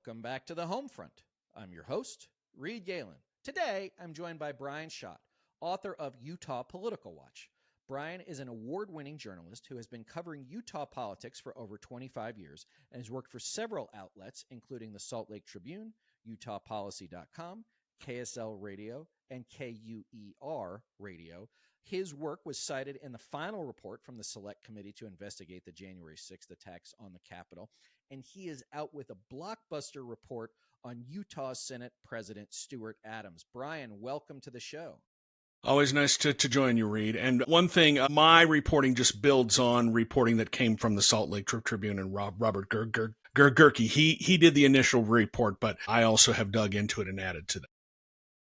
Welcome back to the home front. I'm your host, Reed Galen. Today, I'm joined by Bryan Schott, author of Utah Political Watch. Bryan is an award-winning journalist who has been covering Utah politics for over 25 years and has worked for several outlets, including the Salt Lake Tribune, UtahPolicy.com, KSL Radio, and KUER Radio. His work was cited in the final report from the Select Committee to investigate the January 6th attacks on the Capitol, and he is out with a blockbuster report on Utah Senate President Stuart Adams. Bryan, welcome to the show. Always nice to join you, Reed. And one thing, my reporting just builds on reporting that came from the Salt Lake Tribune and Robert Gerke. He did the initial report, but I also have dug into it and added to that.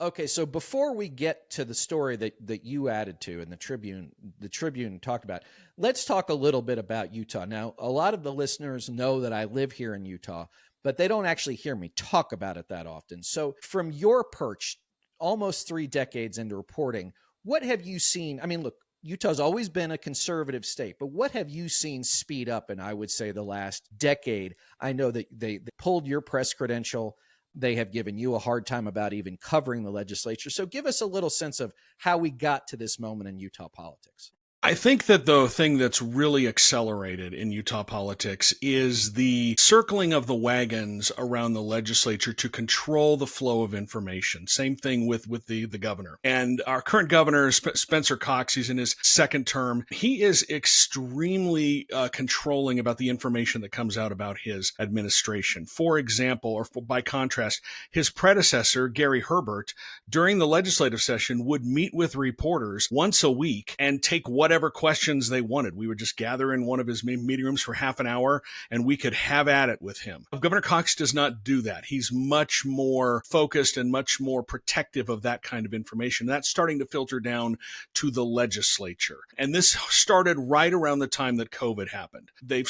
Okay, so before we get to the story that you added to and the Tribune talked about, let's talk a little bit about Utah. Now, a lot of the listeners know that I live here in Utah, but they don't actually hear me talk about it that often. So from your perch, almost 3 decades into reporting, what have you seen? I mean, look, Utah's always been a conservative state, but what have you seen speed up in, I would say, the last decade? I know that they pulled your press credential. They have given you a hard time about even covering the legislature. So give us a little sense of how we got to this moment in Utah politics. I think that the thing that's really accelerated in Utah politics is the circling of the wagons around the legislature to control the flow of information. Same thing with the governor. And our current governor, Spencer Cox, he's in his second term. He is extremely controlling about the information that comes out about his administration. For example, or by contrast, his predecessor, Gary Herbert, during the legislative session would meet with reporters once a week and take whatever questions they wanted. We would just gather in one of his meeting rooms for half an hour and we could have at it with him. Governor Cox does not do that. He's much more focused and much more protective of that kind of information. That's starting to filter down to the legislature. And this started right around the time that COVID happened. They've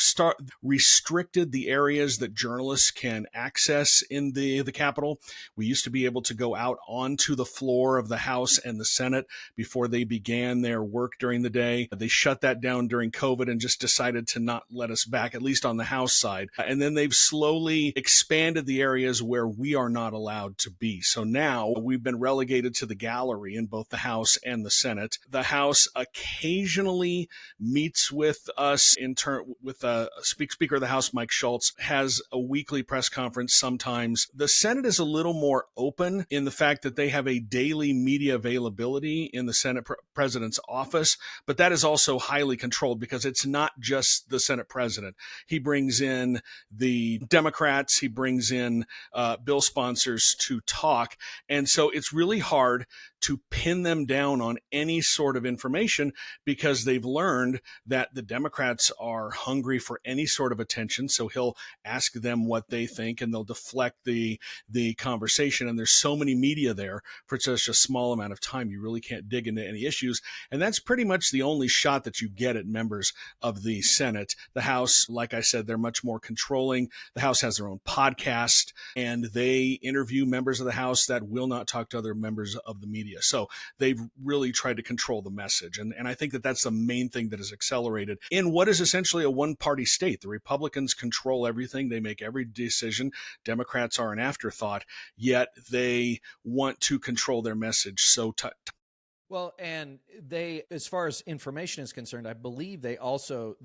restricted the areas that journalists can access in the Capitol. We used to be able to go out onto the floor of the House and the Senate before they began their work during the day. They shut that down during COVID and just decided to not let us back, at least on the House side. And then they've slowly expanded the areas where we are not allowed to be. So now we've been relegated to the gallery in both the House and the Senate. The House occasionally meets with us with Speaker of the House, Mike Schultz, has a weekly press conference sometimes. The Senate is a little more open in the fact that they have a daily media availability in the Senate president's office, but that is also highly controlled because it's not just the Senate president. He brings in the Democrats, he brings in bill sponsors to talk. And so it's really hard to pin them down on any sort of information because they've learned that the Democrats are hungry for any sort of attention. So he'll ask them what they think and they'll deflect the conversation. And there's so many media there for such a small amount of time. You really can't dig into any issues. And that's pretty much the only shot that you get at members of the Senate. The House, like I said, they're much more controlling. The House has their own podcast and they interview members of the House that will not talk to other members of the media. So they've really tried to control the message. And I think that that's the main thing that has accelerated in what is essentially a one-party state. The Republicans control everything. They make every decision. Democrats are an afterthought, yet they want to control their message so tight. Well, and they, as far as information is concerned, I believe they also,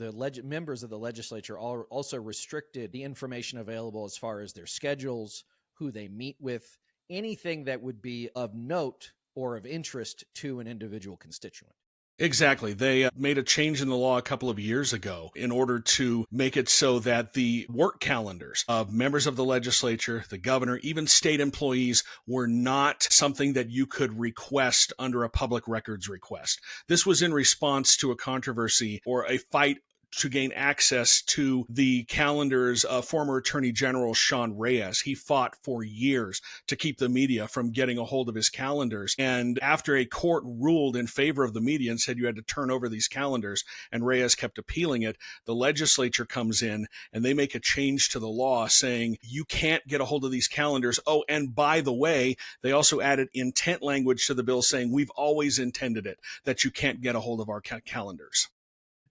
members of the legislature also restricted the information available as far as their schedules, who they meet with, anything that would be of note or of interest to an individual constituent. Exactly. They made a change in the law a couple of years ago in order to make it so that the work calendars of members of the legislature, the governor, even state employees were not something that you could request under a public records request. This was in response to a controversy or a fight to gain access to the calendars of former Attorney General Sean Reyes. He fought for years to keep the media from getting a hold of his calendars. And after a court ruled in favor of the media and said you had to turn over these calendars, and Reyes kept appealing it, the legislature comes in and they make a change to the law saying you can't get a hold of these calendars. Oh, and by the way, they also added intent language to the bill saying we've always intended it, that you can't get a hold of our calendars.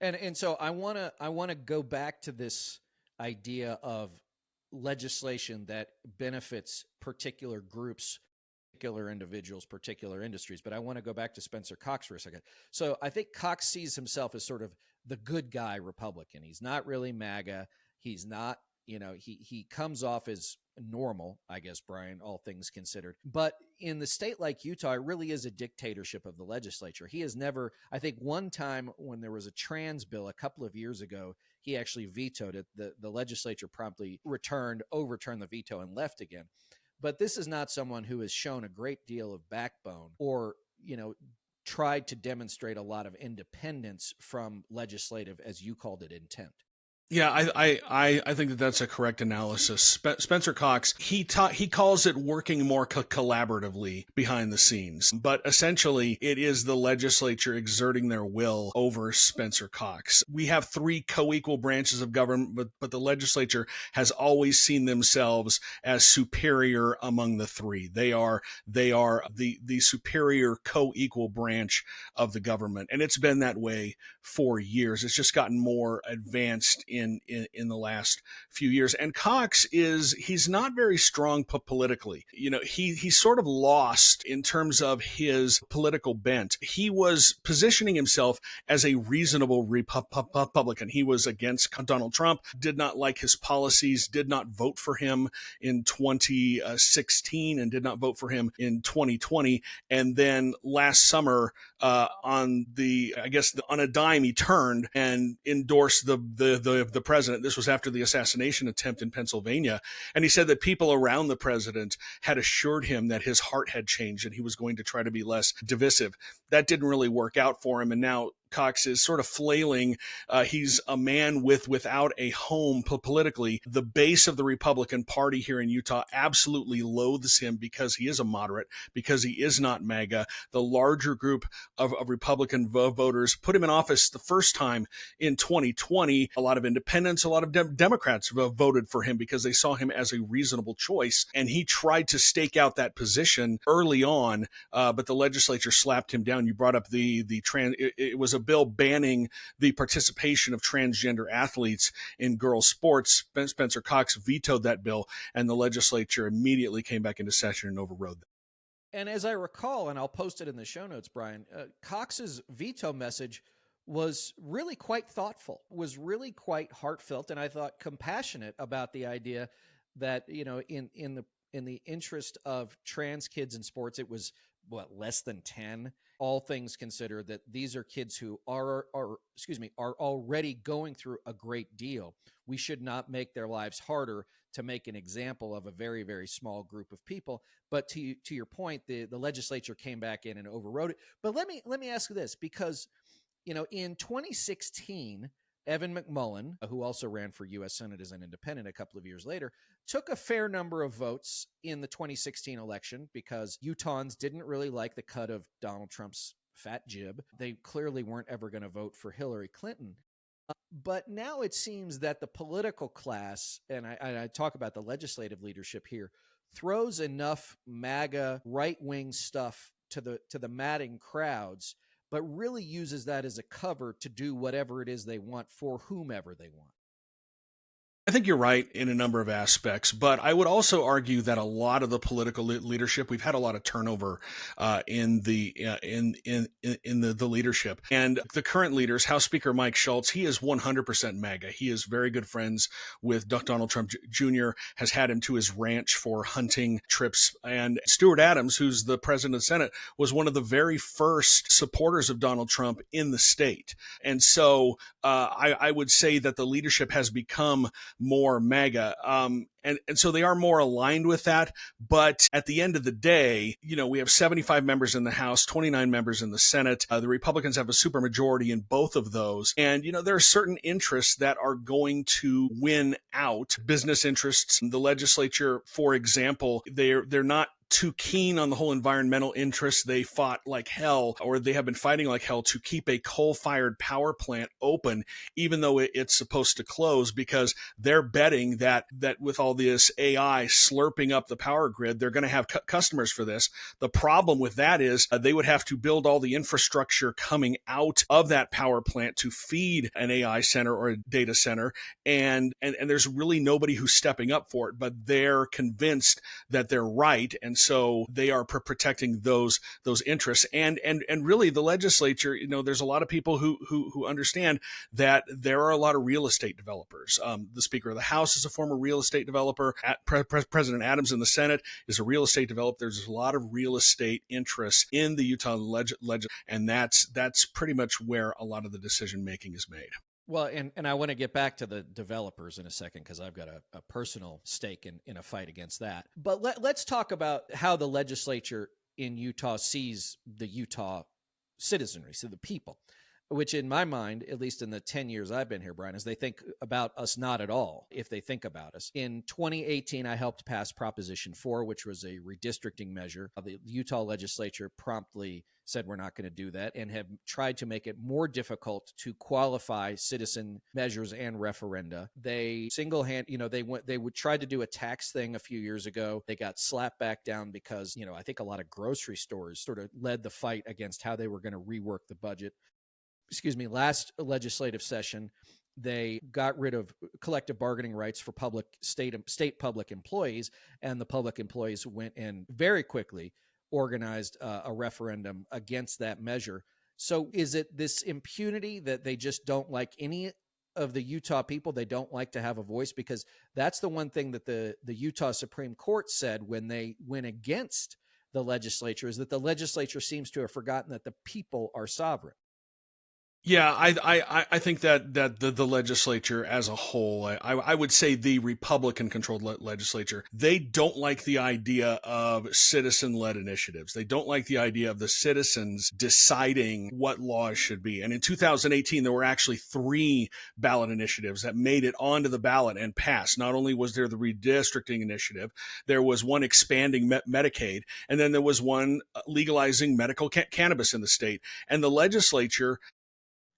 And so I want to go back to this idea of legislation that benefits particular groups, particular individuals, particular industries. But I want to go back to Spencer Cox for a second. So I think Cox sees himself as sort of the good guy Republican. He's not really MAGA. He's not, he comes off as normal, I guess, Brian, all things considered. But in the state like Utah, it really is a dictatorship of the legislature. He has never, I think one time when there was a trans bill a couple of years ago, he actually vetoed it. The legislature promptly overturned the veto and left again. But this is not someone who has shown a great deal of backbone or, tried to demonstrate a lot of independence from legislative, as you called it, intent. Yeah, I think that that's a correct analysis. Spencer Cox, he calls it working more collaboratively behind the scenes, but essentially it is the legislature exerting their will over Spencer Cox. We have three co-equal branches of government, but the legislature has always seen themselves as superior among the three. They are the superior co-equal branch of the government, and it's been that way for years. It's just gotten more advanced in the last few years. And Cox he's not very strong politically. He's sort of lost in terms of his political bent. He was positioning himself as a reasonable Republican. He was against Donald Trump, did not like his policies, did not vote for him in 2016 and did not vote for him in 2020. And then last summer, on a dime, he turned and endorsed the president. This was after the assassination attempt in Pennsylvania. And he said that people around the president had assured him that his heart had changed and he was going to try to be less divisive. That didn't really work out for him. And now Cox is sort of flailing. He's a man without a home politically. The base of the Republican Party here in Utah absolutely loathes him because he is a moderate, because he is not MAGA. The larger group of Republican voters put him in office the first time in 2020. A lot of independents, a lot of Democrats voted for him because they saw him as a reasonable choice. And he tried to stake out that position early on, but the legislature slapped him down. You brought up it was a bill banning the participation of transgender athletes in girls' sports. Spencer Cox vetoed that bill, and the legislature immediately came back into session and overrode that. And as I recall, and I'll post it in the show notes, Brian, Cox's veto message was really quite thoughtful, was really quite heartfelt, and I thought compassionate about the idea that, in the interest of trans kids in sports, it was less than 10, all things considered, that these are kids who are already going through a great deal. We should not make their lives harder to make an example of a very, very small group of people. But to your point, the legislature came back in and overrode it. But let me ask you this, because in 2016, Evan McMullin, who also ran for U.S. Senate as an independent a couple of years later, took a fair number of votes in the 2016 election because Utahns didn't really like the cut of Donald Trump's fat jib. They clearly weren't ever going to vote for Hillary Clinton. But now it seems that the political class, and I talk about the legislative leadership here, throws enough MAGA right-wing stuff to the madding crowds, but really uses that as a cover to do whatever it is they want for whomever they want. I think you're right in a number of aspects, but I would also argue that a lot of the political leadership, we've had a lot of turnover in the leadership, and the current leaders, House Speaker Mike Schultz, he is 100% MAGA. He is very good friends with Donald Trump Jr., has had him to his ranch for hunting trips, and Stuart Adams, who's the president of the Senate, was one of the very first supporters of Donald Trump in the state, and so I would say that the leadership has become more MAGA. And so they are more aligned with that. But at the end of the day, we have 75 members in the House, 29 members in the Senate. The Republicans have a supermajority in both of those. And, there are certain interests that are going to win out. Business interests. The legislature, for example, they're not too keen on the whole environmental interests. They fought like hell, or they have been fighting like hell, to keep a coal-fired power plant open, even though it's supposed to close, because they're betting that with all this AI slurping up the power grid, they're going to have customers for this. The problem with that is they would have to build all the infrastructure coming out of that power plant to feed an AI center or a data center, and there's really nobody who's stepping up for it, but they're convinced that they're right, and so they are protecting those interests. And really, the legislature, there's a lot of people who understand that there are a lot of real estate developers. The Speaker of the House is a former real estate developer. President Adams in the Senate is a real estate developer. There's a lot of real estate interests in the Utah legislature, and that's pretty much where a lot of the decision making is made. Well, and I want to get back to the developers in a second, because I've got a personal stake in a fight against that. But let's talk about how the legislature in Utah sees the Utah citizenry, so the people, which in my mind, at least in the 10 years I've been here, Bryan, is they think about us not at all, if they think about us. In 2018, I helped pass Proposition 4, which was a redistricting measure. The Utah legislature promptly said we're not going to do that, and have tried to make it more difficult to qualify citizen measures and referenda. They they would try to do a tax thing a few years ago. They got slapped back down because, I think a lot of grocery stores sort of led the fight against how they were going to rework the budget. Last legislative session, they got rid of collective bargaining rights for state public employees, and the public employees went and very quickly organized a referendum against that measure. So is it this impunity that they just don't like any of the Utah people? They don't like to have a voice? Because that's the one thing that the Utah Supreme Court said when they went against the legislature, is that the legislature seems to have forgotten that the people are sovereign. Yeah, I think that the legislature as a whole, I would say the Republican-controlled legislature, they don't like the idea of citizen-led initiatives. They don't like the idea of the citizens deciding what laws should be. And in 2018, there were actually 3 ballot initiatives that made it onto the ballot and passed. Not only was there the redistricting initiative, there was one expanding Medicaid, and then there was one legalizing medical cannabis in the state. And the legislature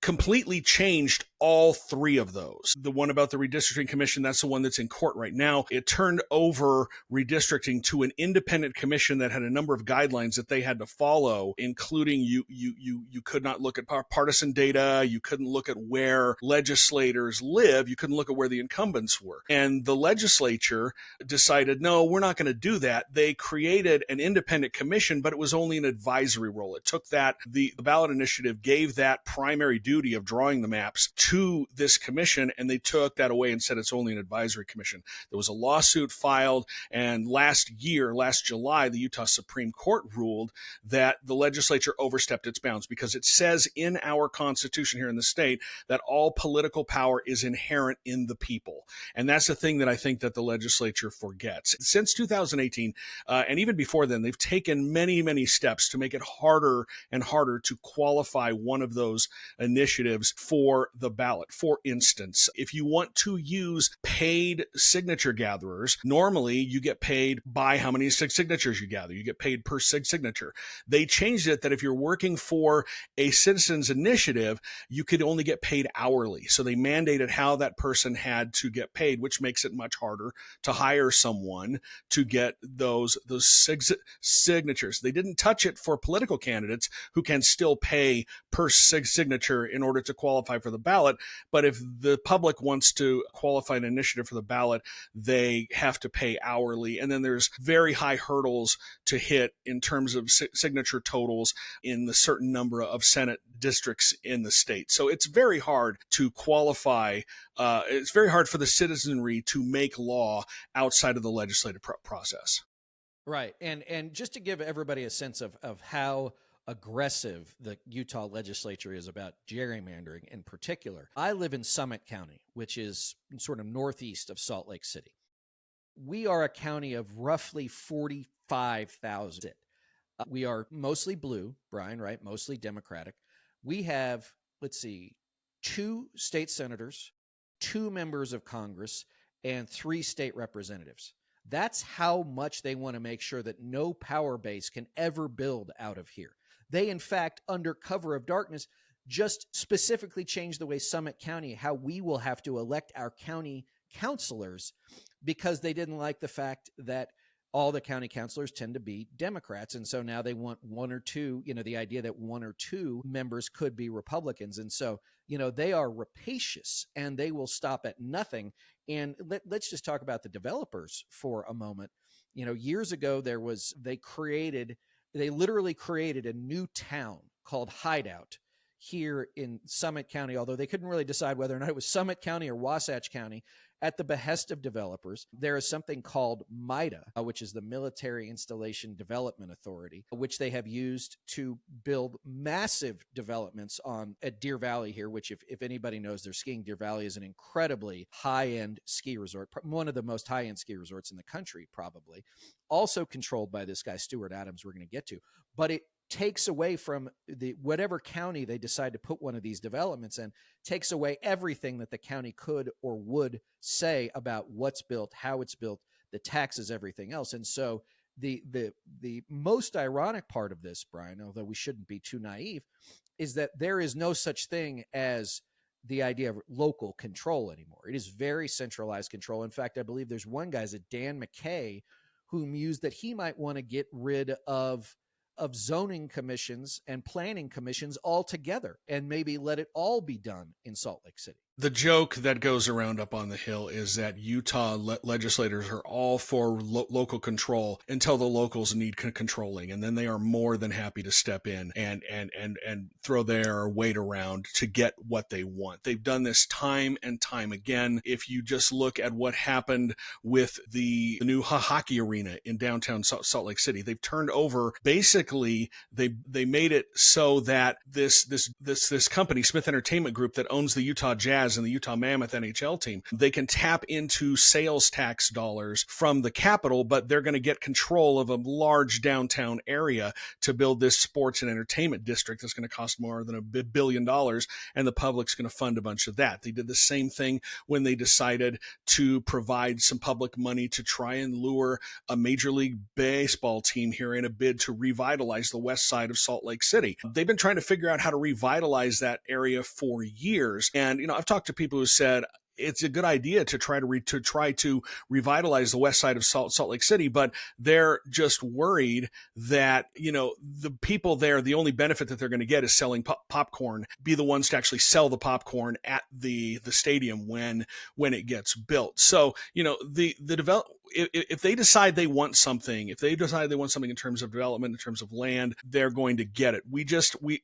completely changed all 3 of those. The one about the redistricting commission, that's the one that's in court right now. It turned over redistricting to an independent commission that had a number of guidelines that they had to follow, including you could not look at partisan data. You couldn't look at where legislators live. You couldn't look at where the incumbents were. And the legislature decided, no, we're not going to do that. They created an independent commission, but it was only an advisory role. It took that, the ballot initiative gave that primary duty of drawing the maps to this commission, and they took that away and said it's only an advisory commission. There was a lawsuit filed, and last July, the Utah Supreme Court ruled that the legislature overstepped its bounds, because it says in our Constitution here in the state that all political power is inherent in the people. And that's the thing that I think that the legislature forgets. Since 2018, and even before then, they've taken many, many steps to make it harder and harder to qualify one of those initiatives for the ballot. For instance, if you want to use paid signature gatherers, normally you get paid by how many signatures you gather. You get paid per signature. They changed it that if you're working for a citizens initiative, you could only get paid hourly. So they mandated how that person had to get paid, which makes it much harder to hire someone to get those signatures. They didn't touch it for political candidates who can still pay per signature in order to qualify for the ballot. But if the public wants to qualify an initiative for the ballot, they have to pay hourly. And then there's very high hurdles to hit in terms of signature totals in the certain number of Senate districts in the state. So it's very hard to qualify. It's very hard for the citizenry to make law outside of the legislative process. Right. And just to give everybody a sense of how aggressive the Utah legislature is about gerrymandering in particular, I live in Summit County, which is sort of northeast of Salt Lake City. We are a county of roughly 45,000. We are mostly blue, Bryan, right? Mostly Democratic. We have, 2 state senators, 2 members of Congress, and 3 state representatives. That's how much they want to make sure that no power base can ever build out of here. They, in fact, under cover of darkness, just specifically change the way Summit County, how we will have to elect our county councilors, because they didn't like the fact that all the county councilors tend to be Democrats. And so now they want one or two, the idea that one or two members could be Republicans. And so, they are rapacious and they will stop at nothing. And let's just talk about the developers for a moment. Years ago, they literally created a new town called Hideout here in Summit County, although they couldn't really decide whether or not it was Summit County or Wasatch County. At the behest of developers, there is something called MIDA, which is the Military Installation Development Authority, which they have used to build massive developments at Deer Valley here, which if anybody knows their skiing, Deer Valley is an incredibly high-end ski resort, one of the most high-end ski resorts in the country, probably. Also controlled by this guy, Stuart Adams, we're going to get to. But it takes away from whatever county they decide to put one of these developments in, takes away everything that the county could or would say about what's built, how it's built, the taxes, everything else. And so the most ironic part of this, Brian, although we shouldn't be too naive, is that there is no such thing as the idea of local control anymore. It is very centralized control. In fact, I believe there's one guy, Dan McKay, who mused that he might want to get rid of zoning commissions and planning commissions altogether and maybe let it all be done in Salt Lake City. The joke that goes around up on the Hill is that Utah legislators are all for local control until the locals need controlling, and then they are more than happy to step in and throw their weight around to get what they want. They've done this time and time again. If you just look at what happened with the new hockey arena in downtown Salt Lake City, they've turned over, basically they made it so that this company, Smith Entertainment Group, that owns the Utah Jazz and the Utah Mammoth NHL team, they can tap into sales tax dollars from the capital, but they're going to get control of a large downtown area to build this sports and entertainment district that's going to cost more than $1 billion, and the public's going to fund a bunch of that. They did the same thing when they decided to provide some public money to try and lure a Major League Baseball team here in a bid to revitalize the west side of Salt Lake City. They've been trying to figure out how to revitalize that area for years. And, I've talked to people who said it's a good idea to try to revitalize the west side of Salt Lake City, but they're just worried that, the people there, the only benefit that they're going to get is selling popcorn, be the ones to actually sell the popcorn at the stadium when it gets built. So, if they decide they want something, in terms of development, in terms of land, they're going to get it.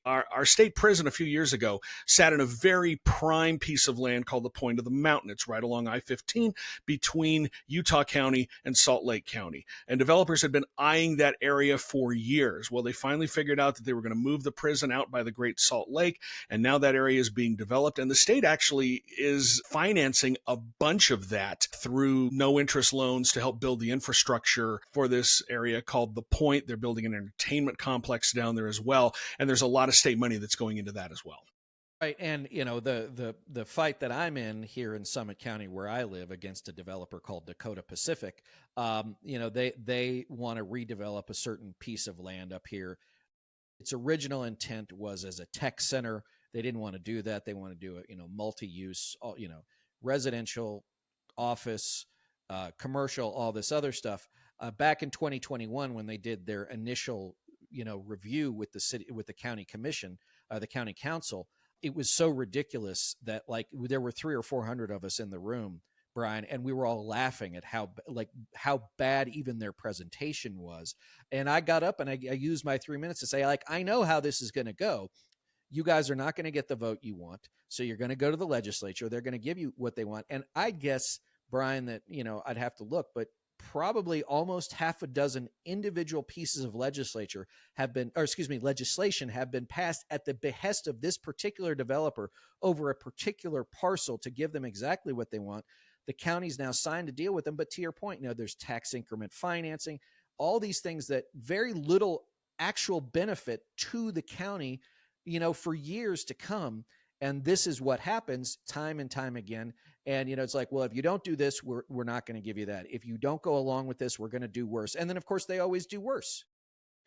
Our state prison a few years ago sat in a very prime piece of land called the Point of the Mountain. It's right along I-15 between Utah County and Salt Lake County. And developers had been eyeing that area for years. Well, they finally figured out that they were going to move the prison out by the Great Salt Lake, and now that area is being developed. And the state actually is financing a bunch of that through no-interest loans to help build the infrastructure for this area called The Point. They're building an entertainment complex down there as well, and there's a lot of state money that's going into that as well. Right, and the fight that I'm in here in Summit County, where I live, against a developer called Dakota Pacific, they want to redevelop a certain piece of land up here. Its original intent was as a tech center. They didn't want to do that. They want to do it, multi-use, residential, office, commercial, all this other stuff. Back in 2021, when they did their initial, review with the county commission, the county council, it was so ridiculous that there were 300 or 400 of us in the room, Brian, and we were all laughing at how bad even their presentation was. And I got up and I used my 3 minutes to say, I know how this is going to go. You guys are not going to get the vote you want. So you're going to go to the legislature. They're going to give you what they want. And I guess, Brian, that, I'd have to look, but probably almost half a dozen individual pieces of legislation have been passed at the behest of this particular developer over a particular parcel to give them exactly what they want. The county's now signed a deal with them. But to your point, there's tax increment financing, all these things that very little actual benefit to the county, for years to come. And this is what happens time and time again. And, it's like, well, if you don't do this, we're not going to give you that. If you don't go along with this, we're going to do worse. And then, of course, they always do worse.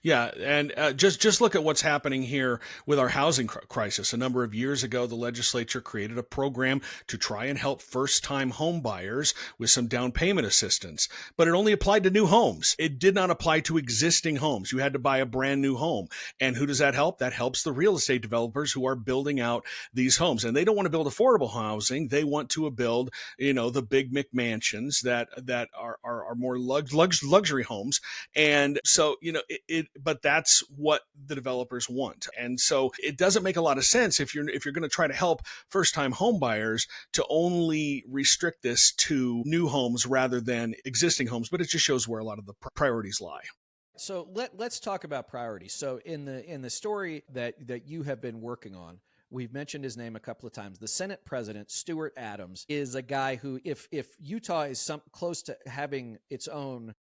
Yeah, and just look at what's happening here with our housing crisis. A number of years ago, the legislature created a program to try and help first-time home buyers with some down payment assistance, but it only applied to new homes. It did not apply to existing homes. You had to buy a brand new home. And who does that help? That helps the real estate developers who are building out these homes. And they don't want to build affordable housing. They want to build, the big McMansions that are more luxury homes. And so, but that's what the developers want. And so it doesn't make a lot of sense if you're going to try to help first-time home buyers to only restrict this to new homes rather than existing homes. But it just shows where a lot of the priorities lie. So let's talk about priorities. So in the story that you have been working on, we've mentioned his name a couple of times. The Senate President, Stuart Adams, is a guy who, if Utah is close to having its own,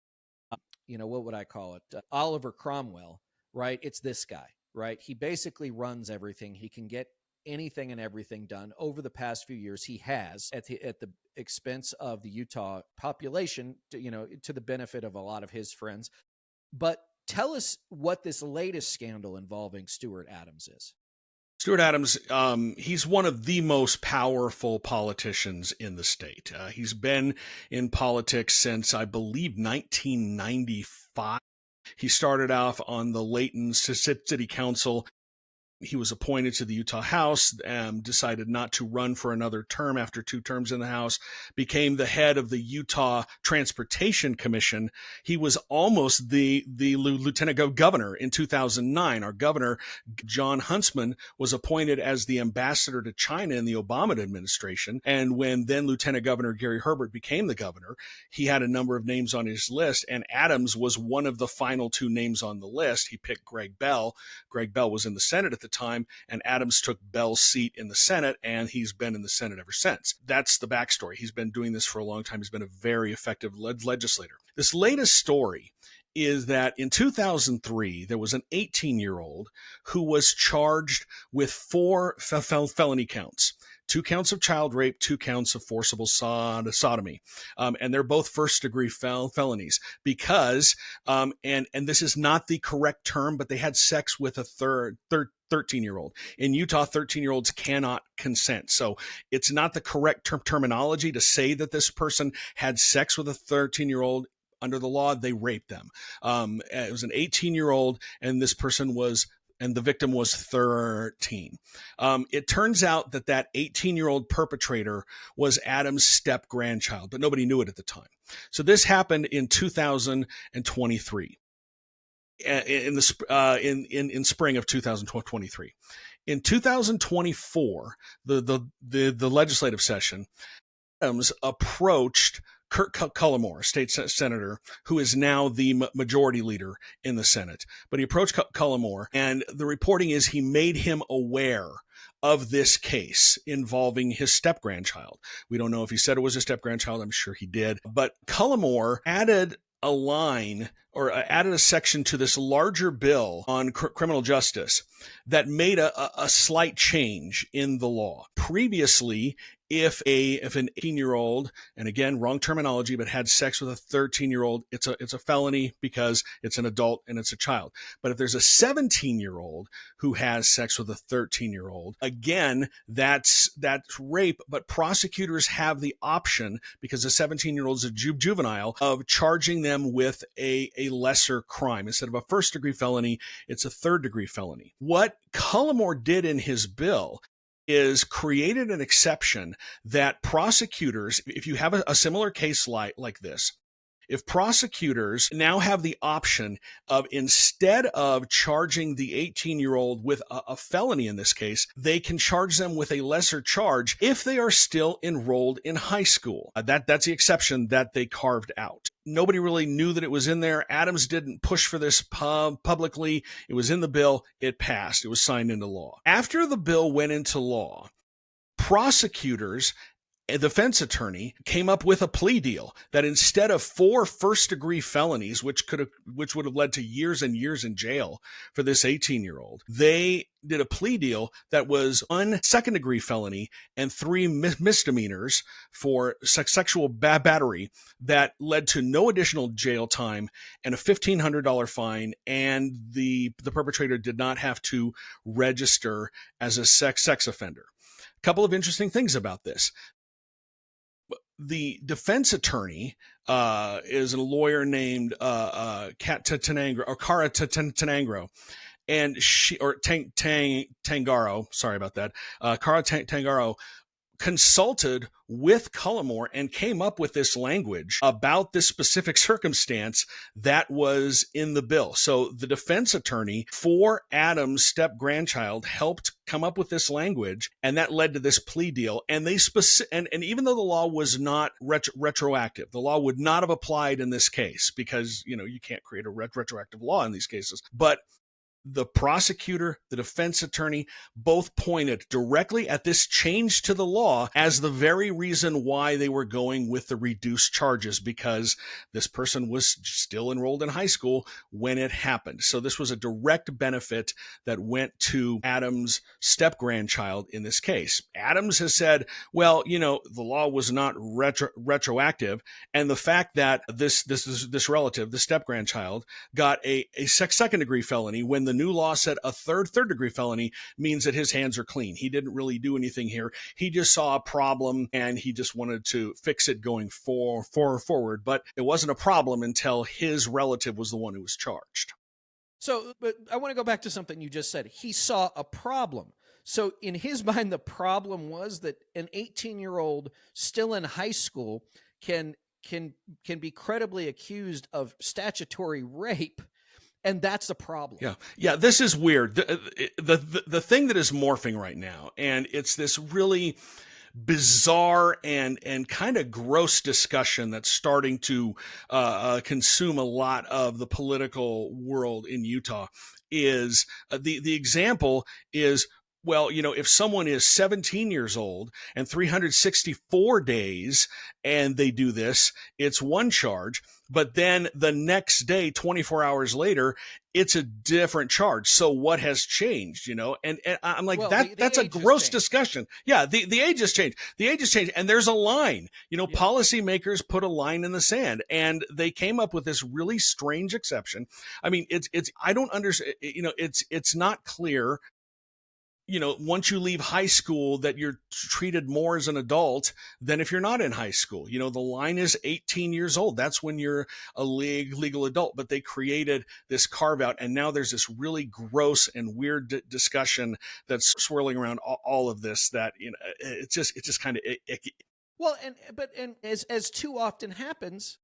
what would I call it? Oliver Cromwell, right? It's this guy, right? He basically runs everything. He can get anything and everything done. Over the past few years, he has, at the expense of the Utah population, to the benefit of a lot of his friends. But tell us what this latest scandal involving Stuart Adams is. Stuart Adams, he's one of the most powerful politicians in the state. He's been in politics since, I believe, 1995. He started off on the Layton City Council. He was appointed to the Utah House, decided not to run for another term after 2 terms in the House, became the head of the Utah Transportation Commission. He was almost the lieutenant governor in 2009. Our governor, John Huntsman, was appointed as the ambassador to China in the Obama administration. And when then Lieutenant Governor Gary Herbert became the governor, he had a number of names on his list, and Adams was one of the final 2 names on the list. He picked Greg Bell. Greg Bell was in the Senate at the time, and Adams took Bell's seat in the Senate, and he's been in the Senate ever since. That's the backstory. He's been doing this for a long time. He's been a very effective legislator. This latest story is that in 2003, there was an 18-year-old who was charged with 4 felony counts. 2 counts of child rape, 2 counts of forcible sodomy. And they're both first-degree felonies because, and this is not the correct term, but they had sex with a 13-year-old. In Utah, 13-year-olds cannot consent. So it's not the correct terminology to say that this person had sex with a 13-year-old. Under the law, they raped them. It was an 18-year-old, and this person and the victim was 13. It turns out that 18-year-old perpetrator was Adam's step-grandchild, but nobody knew it at the time. So this happened in 2023, in spring of 2023. In 2024, the legislative session, Adams approached Kurt Cullimore, state senator, who is now the majority leader in the Senate. But he approached Cullimore, and the reporting is he made him aware of this case involving his step-grandchild. We don't know if he said it was his step-grandchild. I'm sure he did. But Cullimore added a line or added a section to this larger bill on criminal justice that made a slight change in the law. Previously, if an 18-year-old, and again, wrong terminology, but had sex with a 13-year-old, it's a felony because it's an adult and it's a child. But if there's a 17-year-old who has sex with a 13-year-old, again, that's rape, but prosecutors have the option, because a 17-year-old is a juvenile, of charging them with a lesser crime. Instead of a first-degree felony, it's a third-degree felony. What Cullimore did in his bill is created an exception that prosecutors, if you have a similar case like this, if prosecutors now have the option of, instead of charging the 18-year-old with a felony in this case, they can charge them with a lesser charge if they are still enrolled in high school. That's the exception that they carved out. Nobody really knew that it was in there. Adams didn't push for this publicly. It was in the bill. It passed. It was signed into law. After the bill went into law, prosecutors a defense attorney came up with a plea deal that instead of 4 first-degree felonies, which would have led to years and years in jail for this 18-year-old, they did a plea deal that was one second-degree felony and 3 misdemeanors for sexual battery that led to no additional jail time and a $1,500 fine, and the perpetrator did not have to register as a sex offender. A couple of interesting things about this. The defense attorney is a lawyer named Kat Tanangro, or Cara Tanangro, and Tangaro. Sorry about that. Cara Tangaro consulted with Cullimore and came up with this language about this specific circumstance that was in the bill. So the defense attorney for Adams' step-grandchild helped come up with this language, and that led to this plea deal. And and even though the law was not retroactive, the law would not have applied in this case because, you can't create a retroactive law in these cases. But the prosecutor, the defense attorney, both pointed directly at this change to the law as the very reason why they were going with the reduced charges, because this person was still enrolled in high school when it happened. So this was a direct benefit that went to Adams' step-grandchild in this case. Adams has said, well, the law was not retroactive, and the fact that this relative, the step-grandchild, got a second-degree felony when the new law said a third-degree felony means that his hands are clean. He didn't really do anything here. He just saw a problem and he just wanted to fix it going forward. But it wasn't a problem until his relative was the one who was charged. So, but I want to go back to something you just said. He saw a problem. So in his mind, the problem was that an 18-year-old still in high school can be credibly accused of statutory rape. And that's the problem. Yeah. This is weird. The thing that is morphing right now, and it's this really bizarre and kind of gross discussion that's starting to consume a lot of the political world in Utah, is the example is, well, if someone is 17 years old and 364 days and they do this, it's one charge. But then the next day, 24 hours later, it's a different charge. So what has changed, And I'm like, that's a gross discussion. Yeah, the age has changed. The age has changed. And there's a line. Policymakers put a line in the sand, and they came up with this really strange exception. I mean, I don't understand, it's not clear. Once you leave high school, that you're treated more as an adult than if you're not in high school. The line is 18 years old. That's when you're a legal adult. But they created this carve out, and now there's this really gross and weird discussion that's swirling around all of this. That it's just kind of icky. Well, and as too often happens,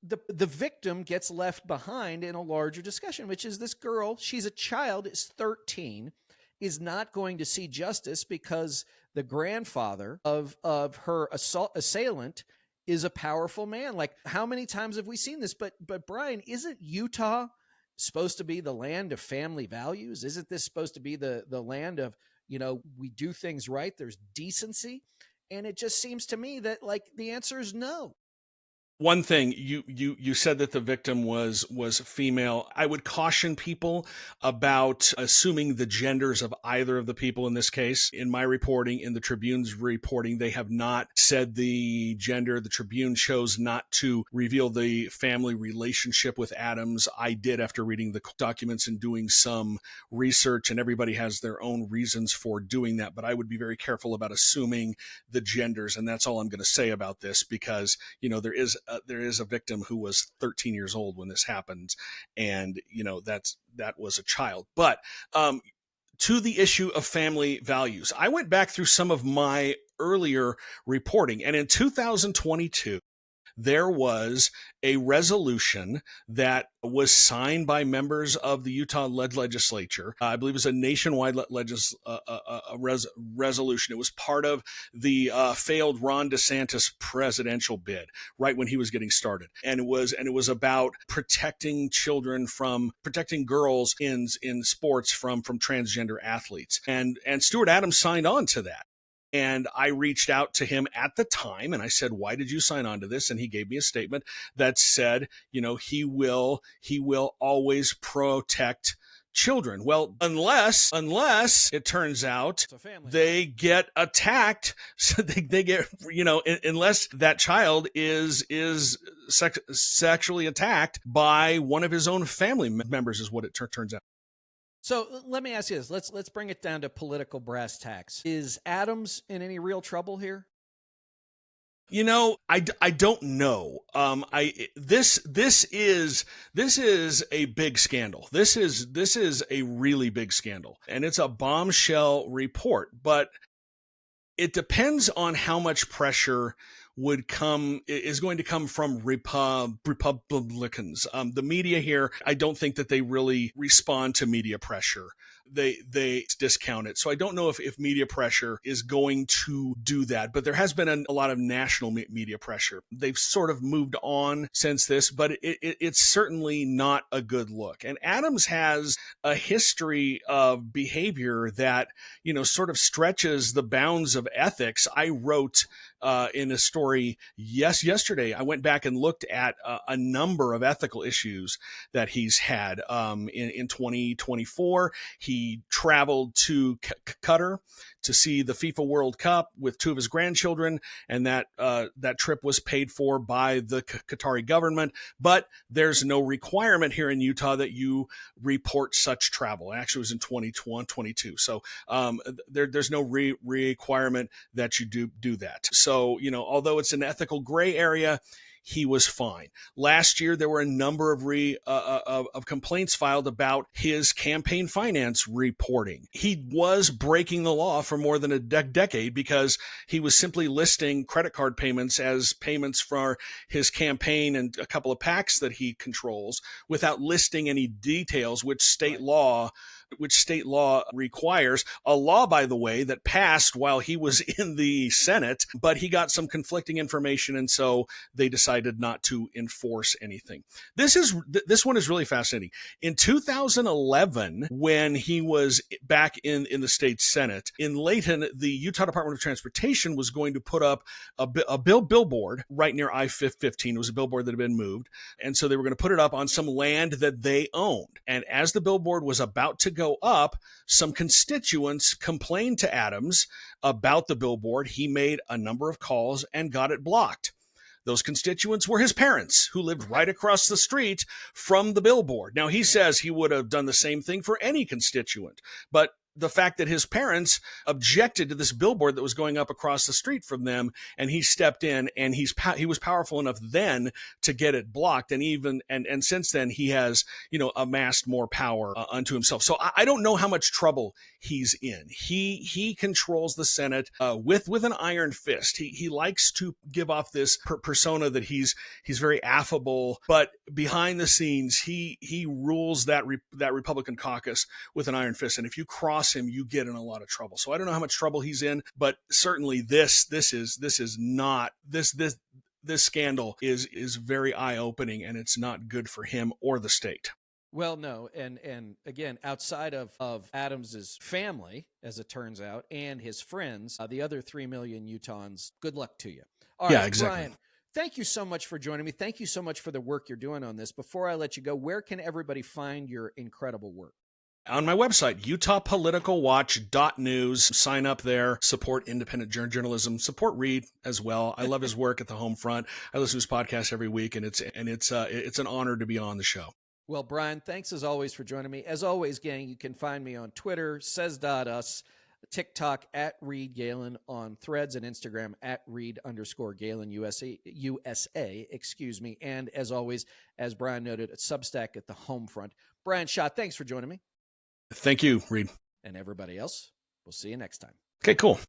the victim gets left behind in a larger discussion, which is this girl. She's a child, is 13. Is not going to see justice because the grandfather of her assailant is a powerful man. Like, how many times have we seen this? But Bryan, isn't Utah supposed to be the land of family values? Isn't this supposed to be the land of, we do things right, there's decency? And it just seems to me that, like, the answer is no. One thing, you said that the victim was female. I would caution people about assuming the genders of either of the people in this case. In my reporting, in the Tribune's reporting, they have not said the gender. The Tribune chose not to reveal the family relationship with Adams. I did after reading the documents and doing some research, and everybody has their own reasons for doing that. But I would be very careful about assuming the genders, and that's all I'm going to say about this, because there is a victim who was 13 years old when this happened, and that was a child. But to the issue of family values, I went back through some of my earlier reporting, and in 2022 there was a resolution that was signed by members of the Utah legislature. I believe it was a nationwide resolution. It was part of the failed Ron DeSantis presidential bid right when he was getting started. And it was about protecting girls in sports from transgender athletes. And Stuart Adams signed on to that. And I reached out to him at the time and I said, why did you sign on to this? And he gave me a statement that said, he will always protect children. Well, unless it turns out they get attacked, so they get, unless that child is sexually attacked by one of his own family members, is what it turns out. So let me ask you this. Let's bring it down to political brass tacks. Is Adams in any real trouble here? I don't know. This is a big scandal. This is a really big scandal, and it's a bombshell report. But it depends on how much pressure is going to come from Republicans. The media here, I don't think that they really respond to media pressure. They discount it. So I don't know if media pressure is going to do that, but there has been a lot of national media pressure. They've sort of moved on since this, but it's certainly not a good look. And Adams has a history of behavior that, sort of stretches the bounds of ethics. I wrote in a story yesterday, I went back and looked at a number of ethical issues that he's had. In 2024, he traveled to Qatar to see the FIFA World Cup with two of his grandchildren, and that trip was paid for by the Qatari government. But there's no requirement here in Utah that you report such travel. Actually, it was in 2022. So there's no requirement that you do that. So, although it's an ethical gray area, he was fine. Last year, there were a number of complaints filed about his campaign finance reporting. He was breaking the law for more than a decade because he was simply listing credit card payments as payments for his campaign and a couple of PACs that he controls without listing any details, which state law requires. A law, by the way, that passed while he was in the Senate, but he got some conflicting information, and so they decided not to enforce anything. This one is really fascinating. In 2011, when he was back in the state Senate, in Layton, the Utah Department of Transportation was going to put up a billboard right near I-15. It was a billboard that had been moved, and so they were going to put it up on some land that they owned. And as the billboard was about to go up, some constituents complained to Adams about the billboard. He made a number of calls and got it blocked. Those constituents were his parents, who lived right across the street from the billboard. Now, he says he would have done the same thing for any constituent, but the fact that his parents objected to this billboard that was going up across the street from them, and he stepped in, and he was powerful enough then to get it blocked, and since then he has amassed more power unto himself. So I don't know how much trouble he's in. He controls the Senate with an iron fist. He likes to give off this persona that he's very affable, but behind the scenes he rules that Republican caucus with an iron fist. And if you cross him, you get in a lot of trouble. So I don't know how much trouble he's in, but certainly this scandal is very eye-opening, and it's not good for him or the state. Well, no, and again, outside of Adams's family, as it turns out, and his friends, the other 3 million Utahns, good luck to you. All right, exactly. Bryan, thank you so much for joining me. Thank you so much for the work you're doing on this. Before I let you go, where can everybody find your incredible work? On my website, utahpoliticalwatch.news. Sign up there, support independent journalism, support Reed as well. I love his work at the home front. I listen to his podcast every week, and it's an honor to be on the show. Well, Bryan, thanks as always for joining me. As always, gang, you can find me on Twitter, says.us, TikTok at Reed Galen, on Threads and Instagram at Reed_Galen USA, excuse me. And as always, as Bryan noted, at Substack at the home front. Bryan Schott, thanks for joining me. Thank you, Reed. And everybody else, we'll see you next time. Okay, cool.